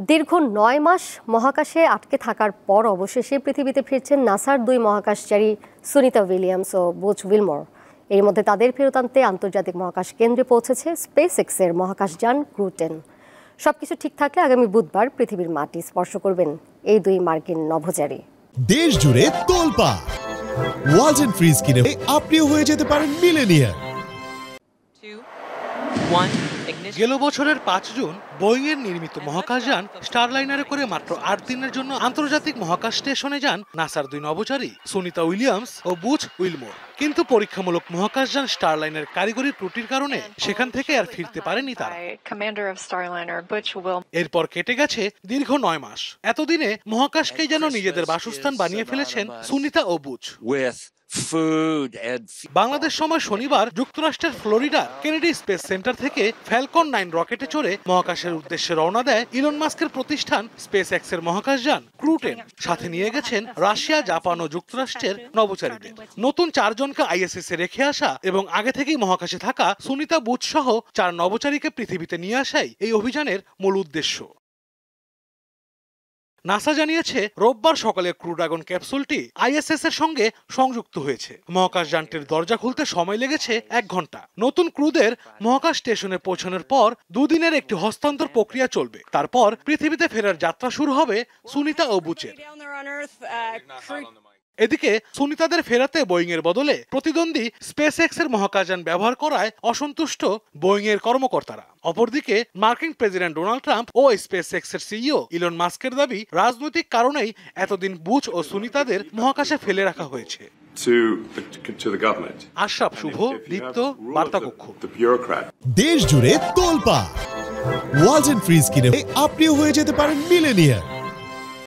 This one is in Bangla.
দীর্ঘ ৯ মাস মহাকাশে আটকে থাকার পর অবশেষে পৃথিবীতে ফিরছেন নাসার ২ মহাকাশচারী সুনিতা উইলিয়ামস ও বুচ উইলমর। এর মধ্যে তাদের ফেরত আনতে আন্তর্জাতিক মহাকাশ কেন্দ্রে পৌঁছেছে স্পেসএক্সের মহাকাশযান ক্রু 10। সবকিছু ঠিক থাকলে আগামী বুধবার পৃথিবীর মাটি স্পর্শ করবেন এই ২ মার্কিন নভোচারী। দেশ জুড়ে তোলপাড় ওয়ালটন ফ্রিজ কিনে আপনিও হয়ে যেতে পারেন মিলেনিয়ার। গেল বছরের ৫ জুন বোয়িং এর নির্মিত মহাকাশযান স্টারলাইনারে করে মাত্র ৮ দিনের জন্য আন্তর্জাতিক মহাকাশ স্টেশনে যান নাসার ২ নভোচারী সুনিতা উইলিয়ামস ও বুচ উইলমোর। কিন্তু পরীক্ষামূলক মহাকাশযান স্টারলাইনের কারিগরি ত্রুটির কারণে সেখান থেকে আর ফিরতে পারেনি তারা। এরপর কেটে গেছে দীর্ঘ ৯ মাস। এতদিনে মহাকাশকে যেন নিজেদের বাসস্থান বানিয়ে ফেলেছেন সুনিতা ও বুচ। বাংলাদেশ সময় শনিবার যুক্তরাষ্ট্রের ফ্লোরিডা কেনেডি স্পেস সেন্টার থেকে ফ্যালকন ৯ রকেটে চড়ে মহাকাশের উদ্দেশ্যে রওনা দেয় ইলন মাস্কের প্রতিষ্ঠান স্পেসএক্সের মহাকাশযান ক্রু 10। সাথে নিয়ে গেছেন রাশিয়া, জাপান ও যুক্তরাষ্ট্রের নভোচারীদের। নতুন ৪ জনকে আইএসএস এ রেখে আসা এবং আগে থেকেই মহাকাশে থাকা সুনিতা, বুচ সহ ৪ নভোচারীকে পৃথিবীতে নিয়ে আসাই এই অভিযানের মূল উদ্দেশ্য। নাসা জানিয়েছে রোববার সকালে ক্রু ড্রাগন ক্যাপসুলটি আইএসএস এর সঙ্গে সংযুক্ত হয়েছে। মহাকাশযানটির দরজা খুলতে সময় লেগেছে ১ ঘন্টা। নতুন ক্রুদের মহাকাশ স্টেশনে পৌঁছানোর পর দুদিনের একটি হস্তান্তর প্রক্রিয়া চলবে। তারপর পৃথিবীতে ফেরার যাত্রা শুরু হবে সুনিতা ও বুচের। এদিকে সুনিতাদের ফেরাতে বোয়িং এর বদলে প্রতিদ্বন্দ্বী স্পেসএক্স এর মহাকাশযান ব্যবহার করায় অসন্তুষ্ট বোয়িং এর কর্মকর্তারা। অপরদিকে মার্কিন প্রেসিডেন্ট ডোনাল্ড ট্রাম্প ও স্পেসএক্স এর সিইও ইলন মাস্কের দাবি রাজনৈতিক কারণেই এতদিন বুচ ও সুনিতাদের মহাকাশে ফেলে রাখা হয়েছে। আশরাফ শুভ, দীপ্ত, বার্তাকক্ষ। দেশ জুড়ে তোলপাড় ওয়ালটন ফ্রিজ কিনে আপনিও হয়ে যেতে পারেন মিলেনিয়ার।